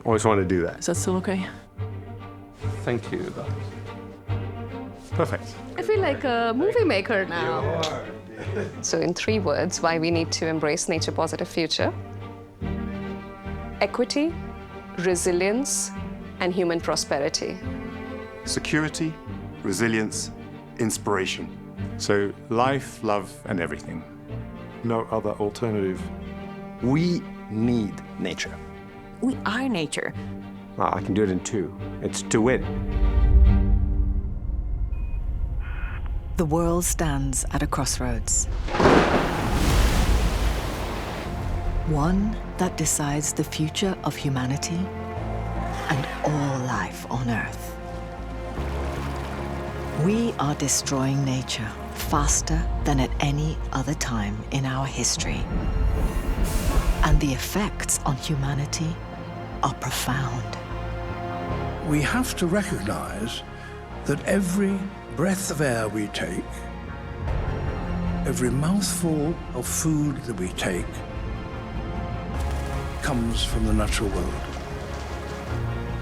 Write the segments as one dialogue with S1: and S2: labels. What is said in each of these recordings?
S1: Always want to do that.
S2: Is that still okay?
S1: Thank you. Perfect.
S3: I feel like a movie maker now.
S4: So in 3 words, why we need to embrace nature-positive future: equity, resilience, and human prosperity.
S5: Security, resilience, inspiration.
S1: So life, love, and everything. No other alternative.
S5: We need nature.
S2: We are nature.
S1: Well, I can do it in 2. It's to win.
S6: The world stands at a crossroads. One that decides the future of humanity and all life on Earth. We are destroying nature faster than at any other time in our history. And the effects on humanity are profound.
S7: We have to recognize that every breath of air we take, every mouthful of food that we take, comes from the natural world.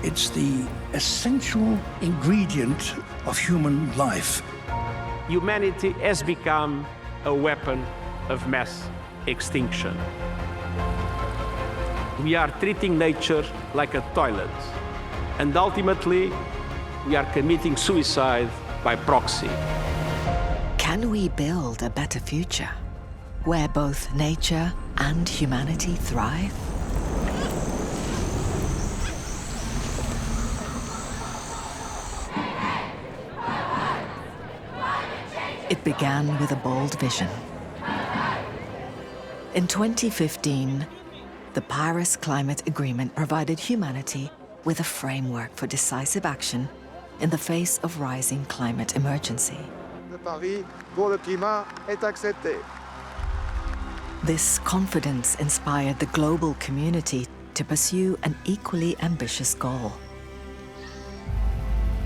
S7: It's the essential ingredient of human life.
S8: Humanity has become a weapon of mass extinction. We are treating nature like a toilet, and ultimately, we are committing suicide by proxy.
S6: Can we build a better future where both nature and humanity thrive? It began with a bold vision. In 2015, the Paris Climate Agreement provided humanity with a framework for decisive action in the face of rising climate emergency.
S9: Le pari pour le climat est accepté.
S6: This confidence inspired the global community to pursue an equally ambitious goal.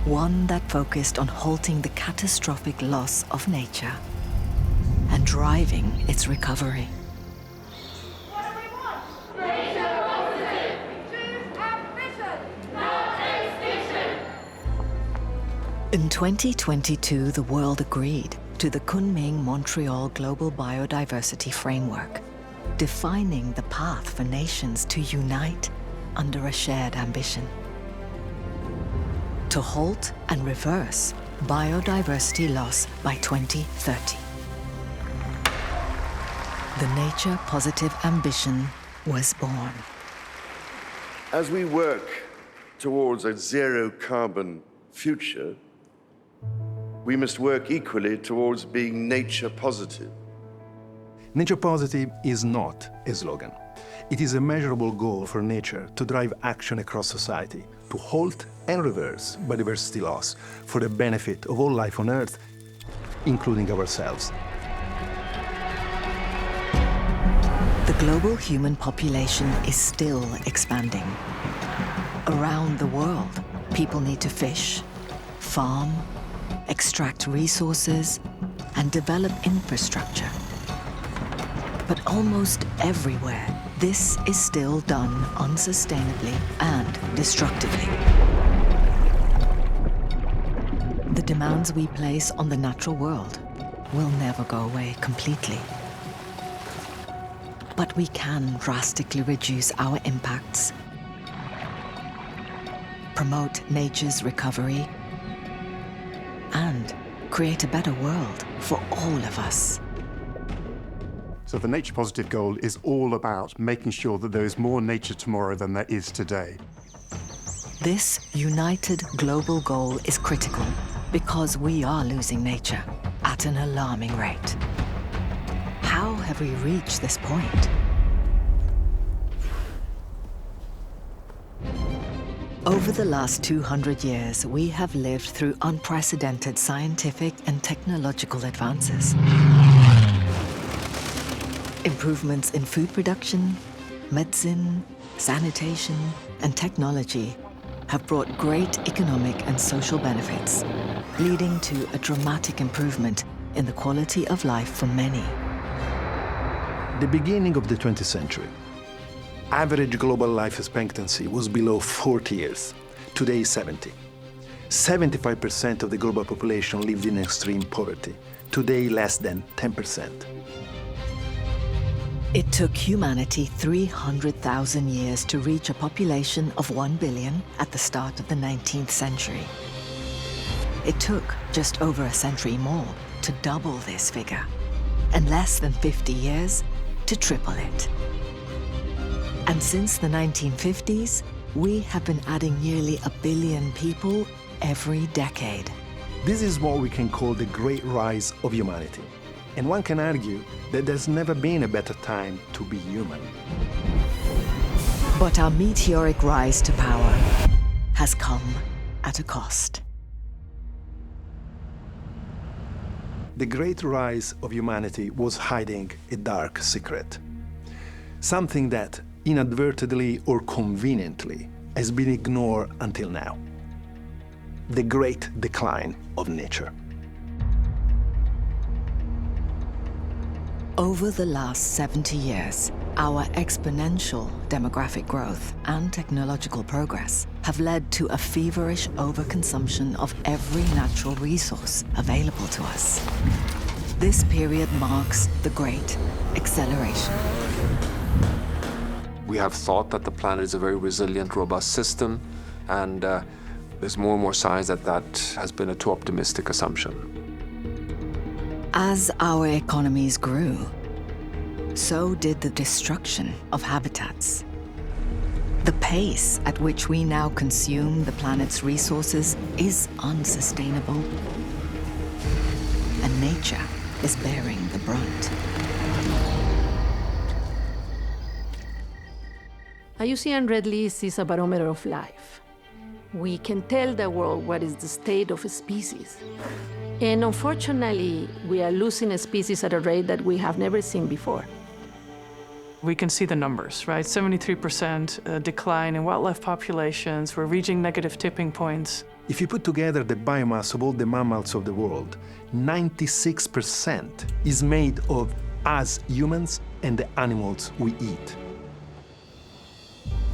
S6: One that focused on halting the catastrophic loss of nature and driving its recovery. In 2022, the world agreed to the Kunming-Montreal Global Biodiversity Framework, defining the path for nations to unite under a shared ambition. To halt and reverse biodiversity loss by 2030. The nature-positive ambition was born.
S10: As we work towards a zero-carbon future, we must work equally towards being nature-positive.
S5: Nature positive is not a slogan. It is a measurable goal for nature to drive action across society, to halt and reverse biodiversity loss for the benefit of all life on Earth, including ourselves.
S6: The global human population is still expanding. Around the world, people need to fish, farm, extract resources, and develop infrastructure. But almost everywhere, this is still done unsustainably and destructively. The demands we place on the natural world will never go away completely. But we can drastically reduce our impacts, promote nature's recovery, and create a better world for all of us.
S5: So the nature positive goal is all about making sure that there is more nature tomorrow than there is today.
S6: This united global goal is critical because we are losing nature at an alarming rate. How have we reached this point? Over the last 200 years, we have lived through unprecedented scientific and technological advances. Improvements in food production, medicine, sanitation, and technology have brought great economic and social benefits, leading to a dramatic improvement in the quality of life for many.
S5: The beginning of the 20th century. Average global life expectancy was below 40 years. Today, 70. 75% of the global population lived in extreme poverty. Today, less than 10%.
S6: It took humanity 300,000 years to reach a population of 1 billion at the start of the 19th century. It took just over a century more to double this figure, and less than 50 years to triple it. And since the 1950s, we have been adding nearly 1 billion people every decade.
S5: This is what we can call the great rise of humanity. And one can argue that there's never been a better time to be human.
S6: But our meteoric rise to power has come at a cost.
S5: The great rise of humanity was hiding a dark secret. Something that, inadvertently or conveniently, has been ignored until now. The great decline of nature.
S6: Over the last 70 years, our exponential demographic growth and technological progress have led to a feverish overconsumption of every natural resource available to us. This period marks the Great Acceleration.
S11: We have thought that the planet is a very resilient, robust system, and there's more and more signs that that has been a too optimistic assumption.
S6: As our economies grew, so did the destruction of habitats. The pace at which we now consume the planet's resources is unsustainable, and nature is bearing the brunt.
S3: IUCN Red List is a barometer of life. We can tell the world what is the state of a species. And unfortunately, we are losing a species at a rate that we have never seen before.
S12: We can see the numbers, right? 73% decline in wildlife populations. We're reaching negative tipping points.
S5: If you put together the biomass of all the mammals of the world, 96% is made of us humans and the animals we eat.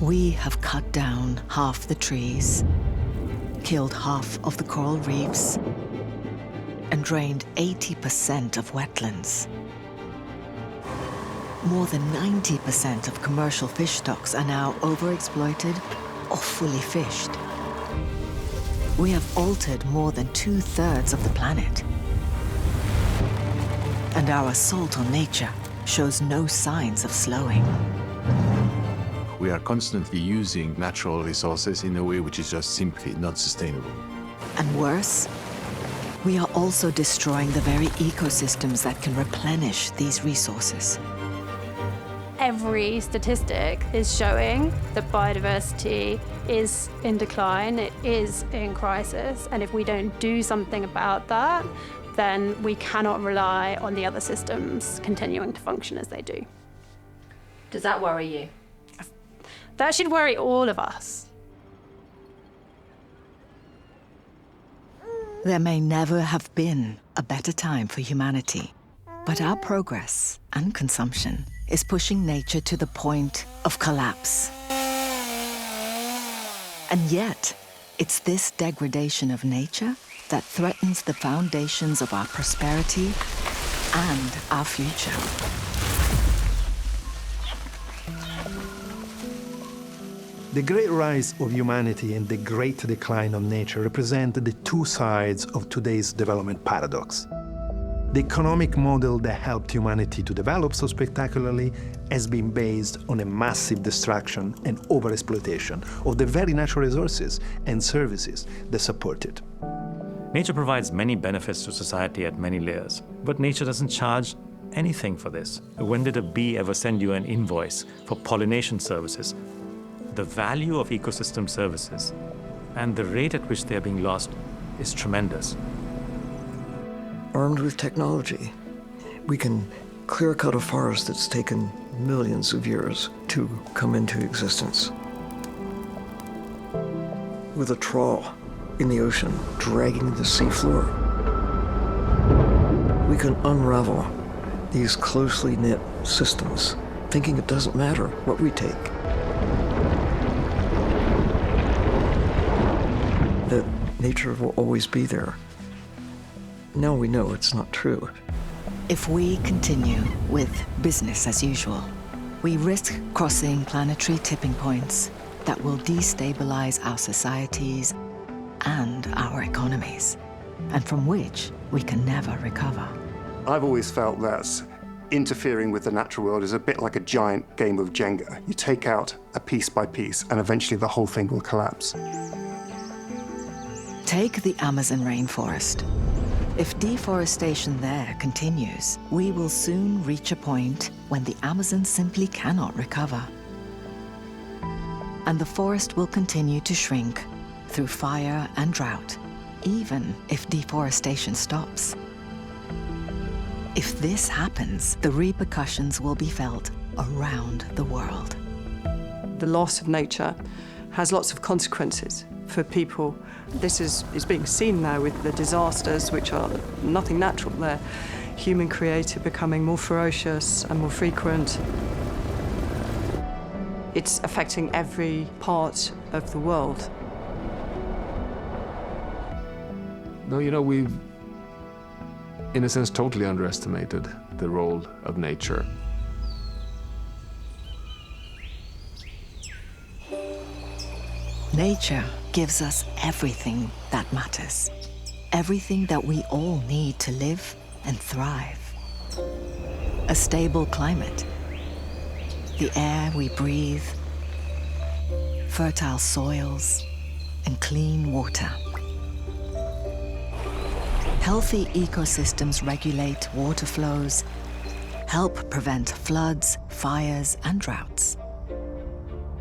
S6: We have cut down half the trees, killed half of the coral reefs, and drained 80% of wetlands. More than 90% of commercial fish stocks are now overexploited or fully fished. We have altered more than 2/3 of the planet. And our assault on nature shows no signs of slowing.
S13: We are constantly using natural resources in a way which is just simply not sustainable.
S6: And worse, we are also destroying the very ecosystems that can replenish these resources.
S14: Every statistic is showing that biodiversity is in decline, it is in crisis, and if we don't do something about that, then we cannot rely on the other systems continuing to function as they do.
S2: Does that worry you?
S14: That should worry all of us.
S6: There may never have been a better time for humanity, but our progress and consumption is pushing nature to the point of collapse. And yet, it's this degradation of nature that threatens the foundations of our prosperity and our future.
S5: The great rise of humanity and the great decline of nature represent the two sides of today's development paradox. The economic model that helped humanity to develop so spectacularly has been based on a massive destruction and overexploitation of the very natural resources and services that support it.
S15: Nature provides many benefits to society at many layers, but nature doesn't charge anything for this. When did a bee ever send you an invoice for pollination services? The value of ecosystem services and the rate at which they are being lost is tremendous.
S16: Armed with technology, we can clear cut a forest that's taken millions of years to come into existence. With a trawl in the ocean dragging the seafloor, we can unravel these closely knit systems thinking it doesn't matter what we take. That nature will always be there. Now we know it's not true.
S6: If we continue with business as usual, we risk crossing planetary tipping points that will destabilize our societies and our economies, and from which we can never recover.
S17: I've always felt that interfering with the natural world is a bit like a giant game of Jenga. You take out a piece by piece, and eventually the whole thing will collapse.
S6: Take the Amazon rainforest. If deforestation there continues, we will soon reach a point when the Amazon simply cannot recover. And the forest will continue to shrink through fire and drought, even if deforestation stops. If this happens, the repercussions will be felt around the world.
S18: The loss of nature has lots of consequences for people. This is being seen now with the disasters, which are nothing natural. They're human-created, becoming more ferocious and more frequent. It's affecting every part of the world.
S11: No, you know, we've, in a sense, totally underestimated the role of nature.
S6: Nature gives us everything that matters, everything that we all need to live and thrive. A stable climate, the air we breathe, fertile soils, and clean water. Healthy ecosystems regulate water flows, help prevent floods, fires, and droughts,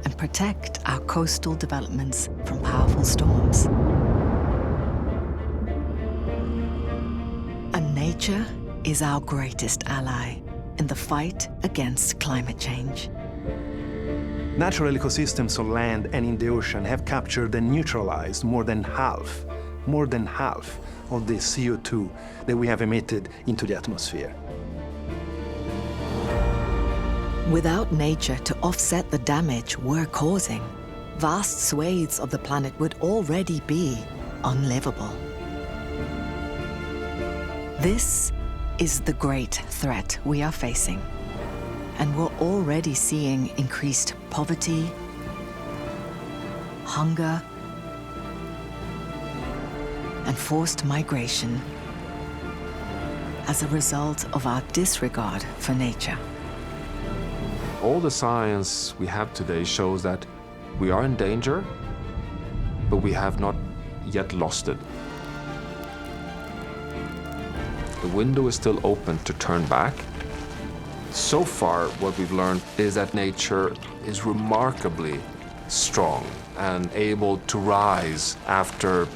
S6: and protect our coastal developments from powerful storms. And nature is our greatest ally in the fight against climate change.
S5: Natural ecosystems on land and in the ocean have captured and neutralized more than half of the CO2 that we have emitted into the atmosphere.
S6: Without nature to offset the damage we're causing, vast swathes of the planet would already be unlivable. This is the great threat we are facing, and we're already seeing increased poverty, hunger, and forced migration as a result of our disregard for nature.
S11: All the science we have today shows that we are in danger, but we have not yet lost it. The window is still open to turn back. So far, what we've learned is that nature is remarkably strong and able to rise after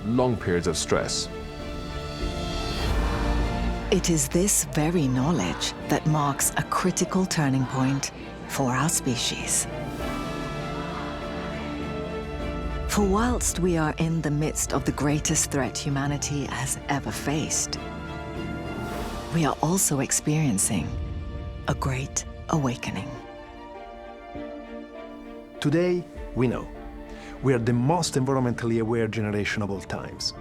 S11: long periods of stress.
S6: It is this very knowledge that marks a critical turning point for our species. For whilst we are in the midst of the greatest threat humanity has ever faced, we are also experiencing a great awakening.
S5: Today, we know we are the most environmentally aware generation of all times.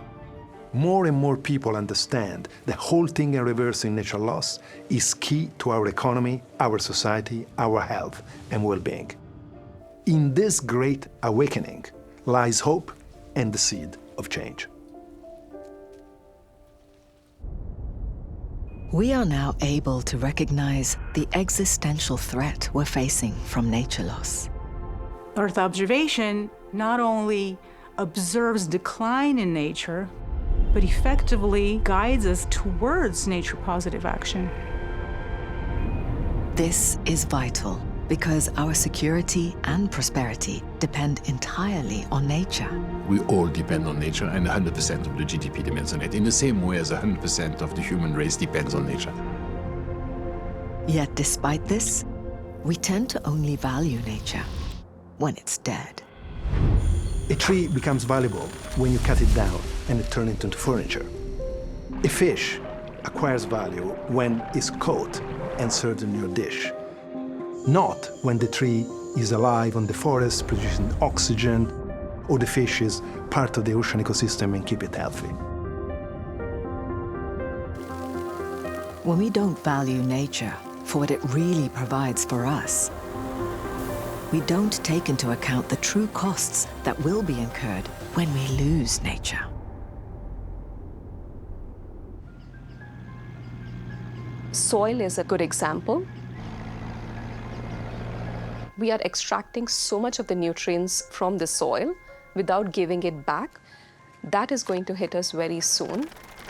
S5: More and more people understand that halting and reversing nature loss is key to our economy, our society, our health and well-being. In this great awakening lies hope and the seed of change.
S6: We are now able to recognize the existential threat we're facing from nature loss.
S19: Earth observation not only observes decline in nature, but effectively guides us towards nature-positive action.
S6: This is vital because our security and prosperity depend entirely on nature.
S13: We all depend on nature, and 100% of the GDP depends on it, in the same way as 100% of the human race depends on nature.
S6: Yet despite this, we tend to only value nature when it's dead.
S5: A tree becomes valuable when you cut it down and it turns into furniture. A fish acquires value when it's caught and served in your dish. not when the tree is alive on the forest, producing oxygen, or the fish is part of the ocean ecosystem and keep it healthy.
S6: When we don't value nature for what it really provides for us, we don't take into account the true costs that will be incurred when we lose nature.
S4: Soil is a good example. We are extracting so much of the nutrients from the soil without giving it back. That is going to hit us very soon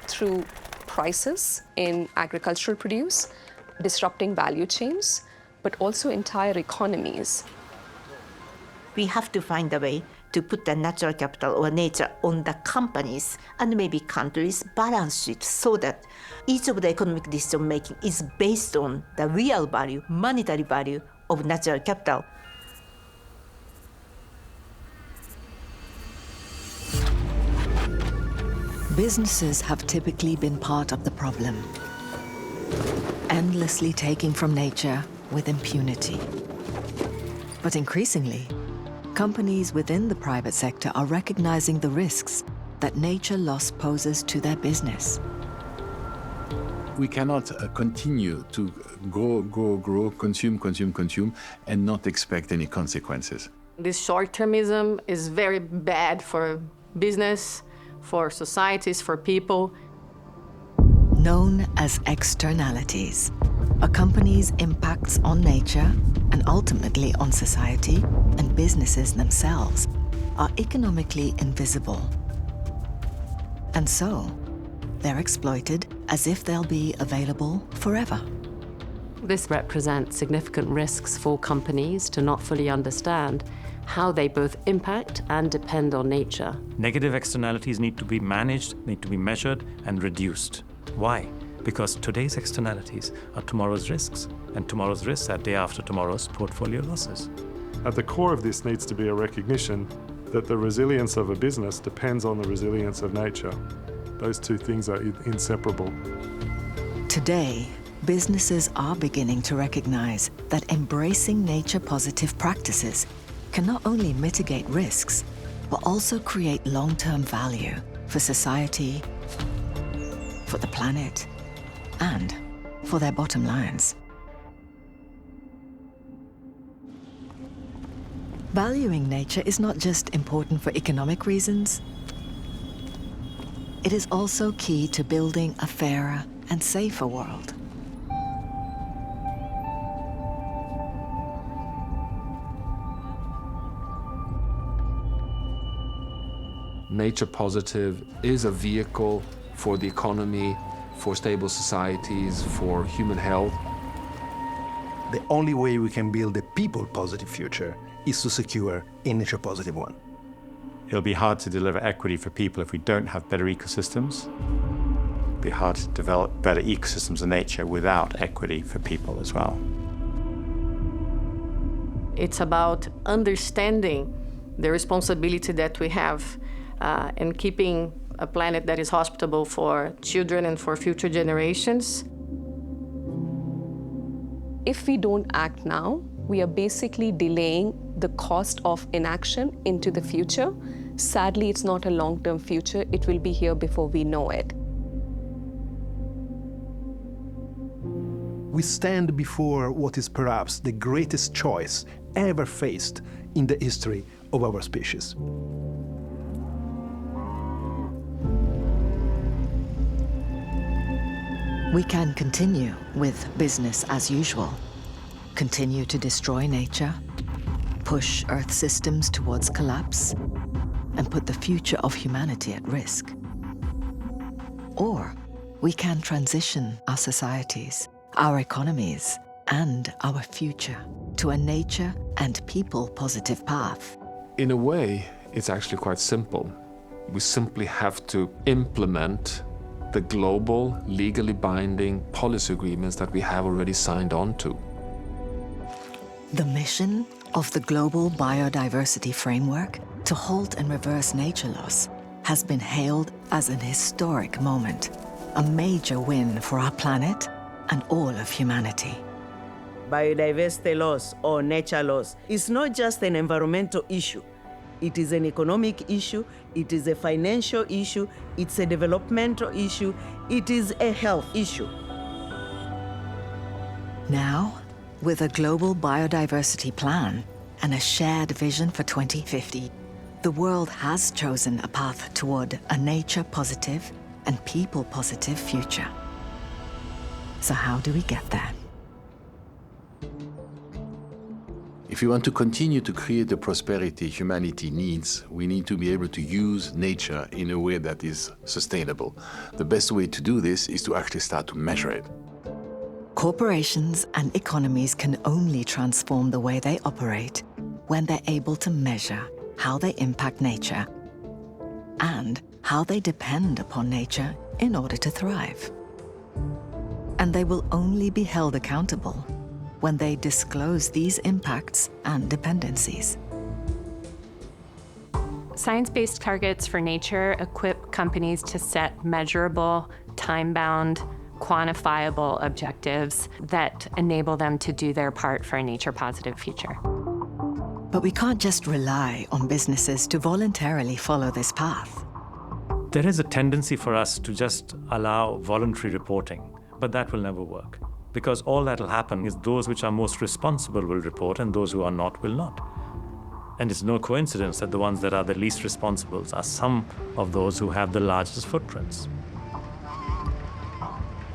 S4: through prices in agricultural produce, disrupting value chains, but also entire economies.
S20: We have to find a way to put the natural capital or nature on the companies and maybe countries' balance sheet so that each of the economic decision making is based on the real value, monetary value of natural capital.
S6: Businesses have typically been part of the problem, endlessly taking from nature with impunity. But increasingly, companies within the private sector are recognizing the risks that nature loss poses to their business.
S13: We cannot continue to grow, consume, and not expect any consequences.
S3: This short-termism is very bad for business, for societies, for people.
S6: Known as externalities, a company's impacts on nature and ultimately on society and businesses themselves are economically invisible. And so, they're exploited as if they'll be available forever.
S21: This represents significant risks for companies to not fully understand how they both impact and depend on nature.
S15: Negative externalities need to be managed, need to be measured and reduced. Why? Because today's externalities are tomorrow's risks, and tomorrow's risks are day after tomorrow's portfolio losses.
S1: At the core of this needs to be a recognition that the resilience of a business depends on the resilience of nature. Those two things are inseparable.
S6: Today, businesses are beginning to recognize that embracing nature-positive practices can not only mitigate risks, but also create long-term value for society, for the planet, and for their bottom lines. Valuing nature is not just important for economic reasons. It is also key to building a fairer and safer world.
S11: Nature positive is a vehicle for the economy, for stable societies, for human health.
S5: The only way we can build a people-positive future is to secure a nature-positive one.
S1: It'll be hard to deliver equity for people if we don't have better ecosystems. It'll be hard to develop better ecosystems of nature without equity for people as well.
S3: It's about understanding the responsibility that we have in keeping a planet that is hospitable for children and for future generations.
S4: If we don't act now, we are basically delaying the cost of inaction into the future. Sadly, it's not a long-term future. It will be here before we know it.
S5: We stand before what is perhaps the greatest choice ever faced in the history of our species.
S6: We can continue with business as usual, continue to destroy nature, push Earth systems towards collapse, and put the future of humanity at risk. Or we can transition our societies, our economies, and our future to a nature and people-positive path.
S11: In a way, it's actually quite simple. We simply have to implement the global, legally binding policy agreements that we have already signed on to.
S6: The mission of the Global Biodiversity Framework to halt and reverse nature loss has been hailed as an historic moment, a major win for our planet and all of humanity.
S7: biodiversity loss or nature loss is not just an environmental issue. It is an economic issue, it is a financial issue, it's a developmental issue, it is a health issue.
S6: Now, with a global biodiversity plan and a shared vision for 2050, the world has chosen a path toward a nature-positive and people-positive future. So how do we get there?
S13: If we want to continue to create the prosperity humanity needs, we need to be able to use nature in a way that is sustainable. The best way to do this is to actually start to measure it.
S6: Corporations and economies can only transform the way they operate when they're able to measure how they impact nature and how they depend upon nature in order to thrive. And they will only be held accountable when they disclose these impacts and dependencies.
S22: Science-based targets for nature equip companies to set measurable, time-bound, quantifiable objectives that enable them to do their part for a nature-positive future.
S6: But we can't just rely on businesses to voluntarily follow this path.
S15: There is a tendency for us to just allow voluntary reporting, but that will never work. Because all that will happen is those which are most responsible will report and those who are not will not. And it's no coincidence that the ones that are the least responsible are some of those who have the largest footprints.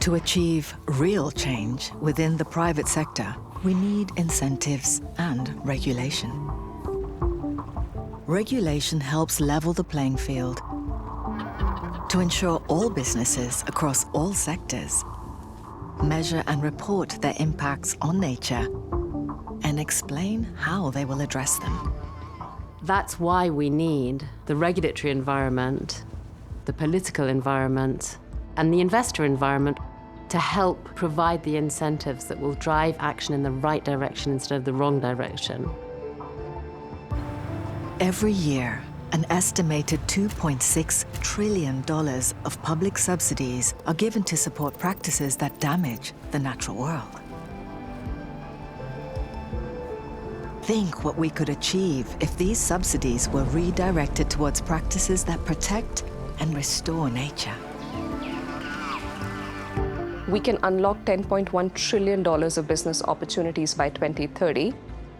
S6: To achieve real change within the private sector, we need incentives and regulation. Regulation helps level the playing field to ensure all businesses across all sectors measure and report their impacts on nature and explain how they will address them.
S21: That's why we need the regulatory environment, the political environment, and the investor environment to help provide the incentives that will drive action in the right direction instead of the wrong direction.
S6: Every year, an estimated $2.6 trillion of public subsidies are given to support practices that damage the natural world. Think what we could achieve if these subsidies were redirected towards practices that protect and restore nature.
S4: We can unlock $10.1 trillion of business opportunities by 2030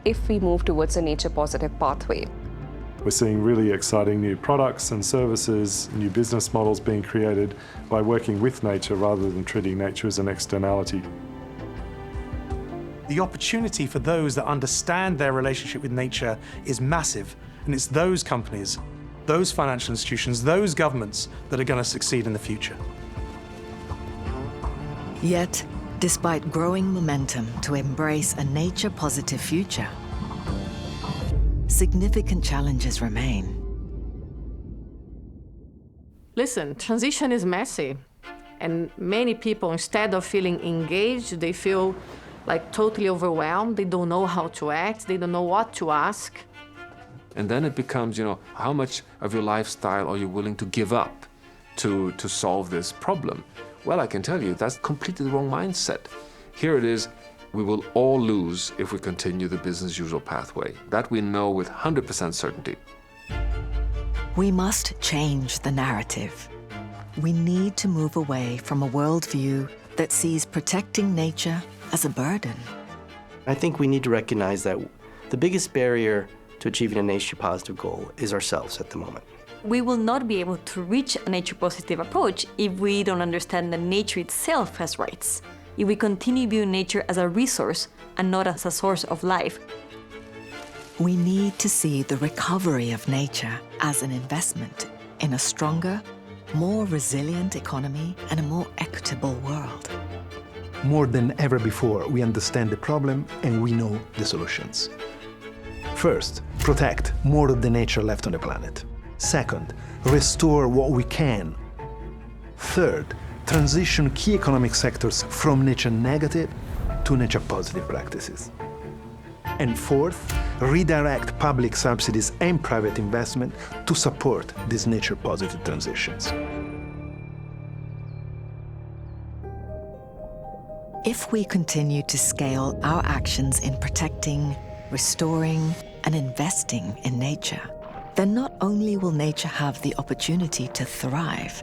S4: if we move towards a nature-positive pathway.
S23: We're seeing really exciting new products and services, new business models being created by working with nature rather than treating nature as an externality.
S24: The opportunity for those that understand their relationship with nature is massive, and it's those companies, those financial institutions, those governments that are going to succeed in the future.
S6: Yet, despite growing momentum to embrace a nature-positive future, significant challenges remain.
S3: Listen, transition is messy. And many people, instead of feeling engaged, they feel like totally overwhelmed. They don't know how to act. They don't know what to ask.
S11: And then it becomes, how much of your lifestyle are you willing to give up to solve this problem? Well, I can tell you, that's completely the wrong mindset. Here it is, we will all lose if we continue the business usual pathway. That we know with 100% certainty.
S6: We must change the narrative. We need to move away from a worldview that sees protecting nature as a burden.
S25: I think we need to recognize that the biggest barrier to achieving a nature-positive goal is ourselves at the moment.
S26: We will not be able to reach a nature-positive approach if we don't understand that nature itself has rights. If we continue viewing nature as a resource and not as a source of life.
S6: We need to see the recovery of nature as an investment in a stronger, more resilient economy and a more equitable world.
S5: More than ever before, we understand the problem and we know the solutions. First, protect more of the nature left on the planet. Second, restore what we can. Third, transition key economic sectors from nature negative to nature positive practices. And fourth, redirect public subsidies and private investment to support these nature positive transitions.
S6: If we continue to scale our actions in protecting, restoring, and investing in nature, then not only will nature have the opportunity to thrive,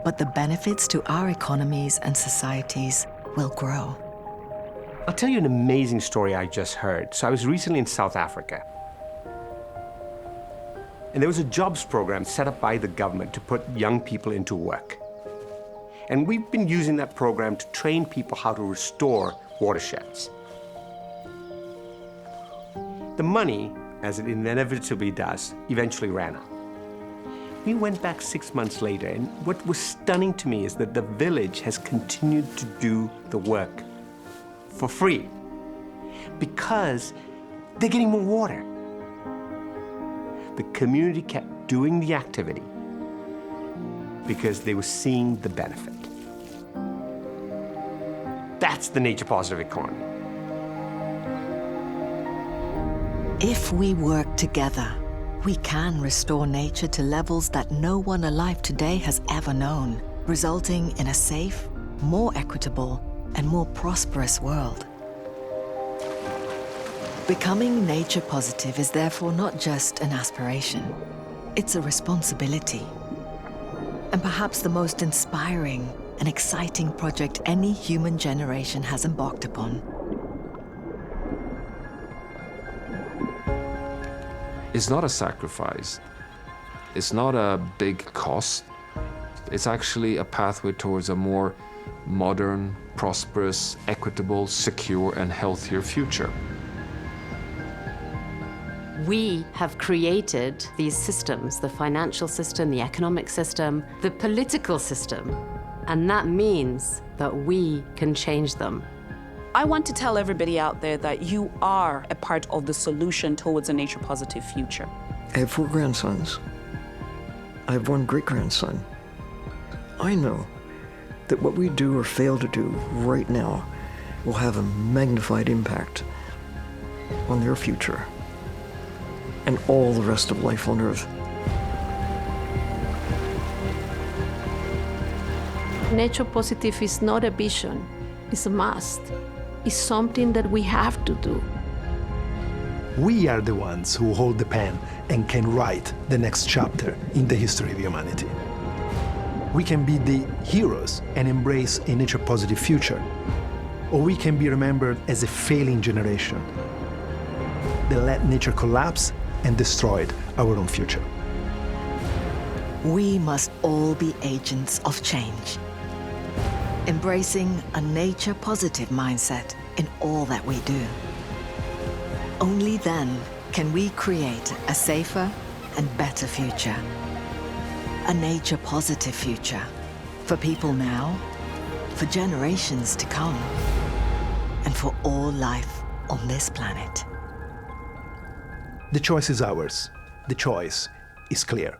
S6: but the benefits to our economies and societies will grow.
S2: I'll tell you an amazing story I just heard. So I was recently in South Africa. And there was a jobs program set up by the government to put young people into work. And we've been using that program to train people how to restore watersheds. The money, as it inevitably does, eventually ran out. We went back 6 months later, and what was stunning to me is that the village has continued to do the work for free because they're getting more water. The community kept doing the activity because they were seeing the benefit. That's the nature positive economy.
S6: If we work together, we can restore nature to levels that no one alive today has ever known, resulting in a safe, more equitable, and more prosperous world. Becoming nature positive is therefore not just an aspiration, it's a responsibility. And perhaps the most inspiring and exciting project any human generation has embarked upon.
S11: It's not a sacrifice. It's not a big cost. It's actually a pathway towards a more modern, prosperous, equitable, secure, and healthier future.
S21: We have created these systems, the financial system, the economic system, the political system, and that means that we can change them.
S8: I want to tell everybody out there that you are a part of the solution towards a nature-positive future.
S16: I have 4 grandsons. I have 1 great-grandson. I know that what we do or fail to do right now will have a magnified impact on their future and all the rest of life on Earth.
S3: Nature positive is not a vision, it's a must. It's something that we have to do.
S5: We are the ones who hold the pen and can write the next chapter in the history of humanity. We can be the heroes and embrace a nature-positive future, or we can be remembered as a failing generation that let nature collapse and destroyed our own future.
S6: We must all be agents of change, embracing a nature-positive mindset in all that we do. Only then can we create a safer and better future. A nature-positive future for people now, for generations to come, and for all life on this planet.
S5: The choice is ours. The choice is clear.